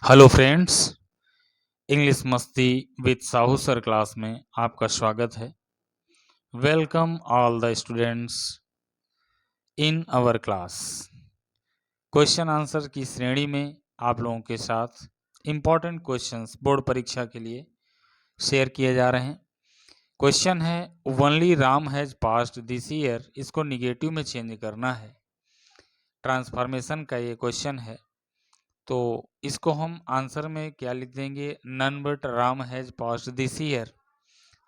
Hello friends, English मस्ती with Sahu sir class में आपका स्वागत है। Welcome all the students in our class. Question answer की श्रेणी में आप लोगों के साथ इम्पॉर्टेंट क्वेश्चंस बोर्ड परीक्षा के लिए शेयर किए जा रहे हैं। क्वेश्चन है only Ram has passed this year, इसको निगेटिव में चेंज करना है। ट्रांसफॉर्मेशन का ये क्वेश्चन है, तो इसको हम आंसर में क्या लिख देंगे, none but Ram has passed this year.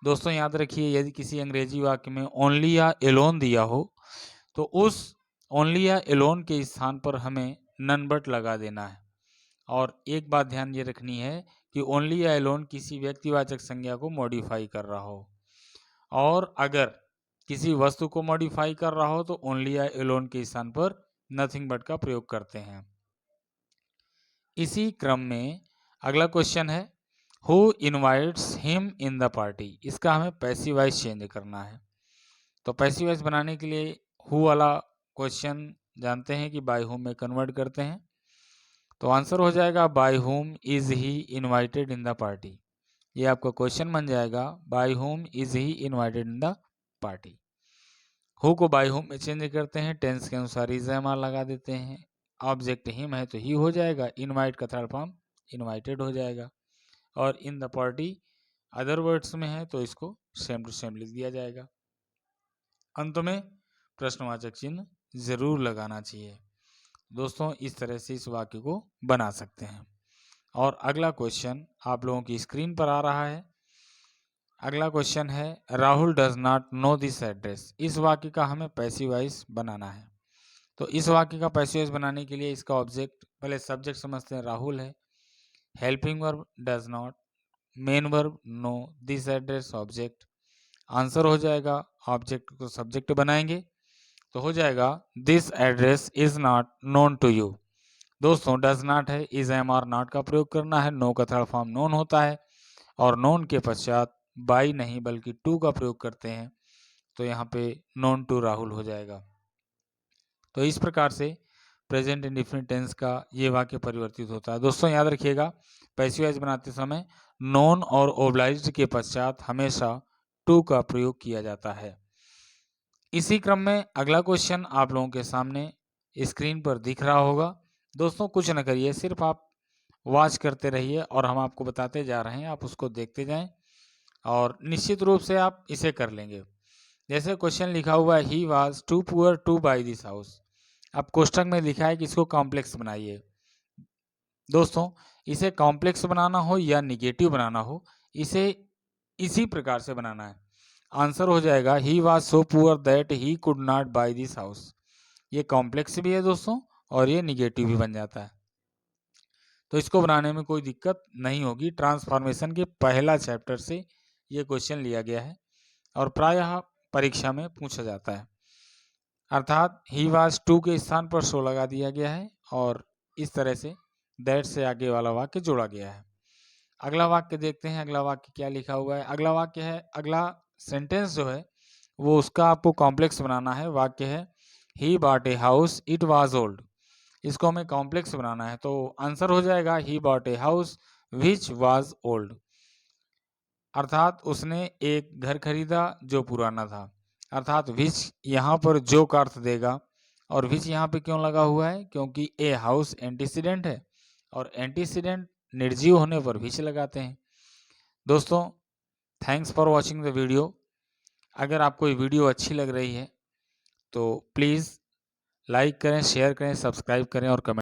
दोस्तों याद रखिए, यदि किसी अंग्रेजी वाक्य में ओनली या एलोन दिया हो तो उस ओनली या एलोन के स्थान पर हमें नन बट लगा देना है। और एक बात ध्यान ये रखनी है कि ओनली या एलोन किसी व्यक्तिवाचक संज्ञा को मॉडिफाई कर रहा हो, और अगर किसी वस्तु को मॉडिफाई कर रहा हो तो ओनली या एलोन के स्थान पर नथिंग बट का प्रयोग करते हैं। इसी क्रम में अगला क्वेश्चन है who invites him in the party, इसका हमें पैसिव वॉइस चेंज करना है। तो पैसिव वॉइस बनाने के लिए हु वाला क्वेश्चन जानते हैं कि बाय हुम में कन्वर्ट करते हैं, तो आंसर हो जाएगा by whom is he invited in the party. ये आपका क्वेश्चन बन जाएगा by whom is he invited in the party. Who co by whom में चेंज करते हैं, टेंस के अनुसार इज एम आर लगा देते हैं। ऑब्जेक्ट हिम है तो ही हो जाएगा, इनवाइट का थर्ड फॉर्म इनवाइटेड हो जाएगा, और in the party other words में है तो इसको सेम टू सेम लिख दिया जाएगा। अंत में प्रश्नवाचक चिन्ह जरूर लगाना चाहिए। दोस्तों इस तरह से इस वाक्य को बना सकते हैं। और अगला क्वेश्चन आप लोगों की स्क्रीन पर आ रहा है। अगला क्वेश्चन है Rahul does not know this address. इस वाक्य का हमें पैसिव वॉइस बनाना है। तो इस वाक्य का पैसिव वॉइस बनाने के लिए इसका ऑब्जेक्ट, पहले सब्जेक्ट समझते हैं, राहुल है। Helping verb does not, main verb no, this address object. Answer हो जाएगा, ऑब्जेक्ट को सब्जेक्ट बनाएंगे तो हो जाएगा this address is not known to you. दोस्तों डज नॉट है, इज एम आर नॉट का प्रयोग करना है। नो का थर्ड फॉर्म नोन होता है, और नोन के पश्चात बाई नहीं बल्कि टू का प्रयोग करते हैं, तो यहाँ पे नोन टू राहुल हो जाएगा। तो इस प्रकार से प्रेजेंट इंडिफिनिट टेंस का ये वाक्य परिवर्तित होता है। दोस्तों याद रखिएगा, पैसिव वॉइस बनाते समय नोन और ओब्लाइज्ड के पश्चात हमेशा टू का प्रयोग किया जाता है। इसी क्रम में अगला क्वेश्चन आप लोगों के सामने स्क्रीन पर दिख रहा होगा। दोस्तों कुछ न करिए, सिर्फ आप वॉच करते रहिए और हम आपको बताते जा रहे हैं, आप उसको देखते जाएं और निश्चित रूप से आप इसे कर लेंगे। जैसे क्वेश्चन लिखा हुआ है he was too poor to buy this house. अब कोष्टक में लिखा है कि इसको कॉम्प्लेक्स बनाइए। दोस्तों इसे कॉम्प्लेक्स बनाना हो या निगेटिव बनाना हो, इसे इसी प्रकार से बनाना है। आंसर हो जाएगा he was so poor that he could not by this house. ये कॉम्प्लेक्स भी है दोस्तों और ये निगेटिव भी बन जाता है, तो इसको बनाने में कोई दिक्कत नहीं होगी। ट्रांसफॉर्मेशन के पहला चैप्टर से ये क्वेश्चन लिया गया है और प्रायः परीक्षा में पूछा जाता है। अर्थात ही वाज टू के स्थान पर सो लगा दिया गया है और इस तरह से दैट से आगे वाला वाक्य जोड़ा गया है। अगला वाक्य देखते हैं, अगला वाक्य क्या लिखा हुआ है। अगला वाक्य है, अगला सेंटेंस जो है वो उसका आपको कॉम्प्लेक्स बनाना है। वाक्य है he bought a house it was old. इसको हमें कॉम्प्लेक्स बनाना है, तो आंसर हो जाएगा he bought a house which was old. अर्थात उसने एक घर खरीदा जो पुराना था। अर्थात विच यहाँ पर जो का अर्थ देगा, और विच यहाँ पे क्यों लगा हुआ है, क्योंकि ए हाउस एंटीसीडेंट है और एंटीसीडेंट निर्जीव होने पर विच लगाते हैं। दोस्तों thanks for watching the video. अगर आपको ये वीडियो अच्छी लग रही है तो प्लीज़ लाइक करें, शेयर करें, सब्सक्राइब करें और कमेंट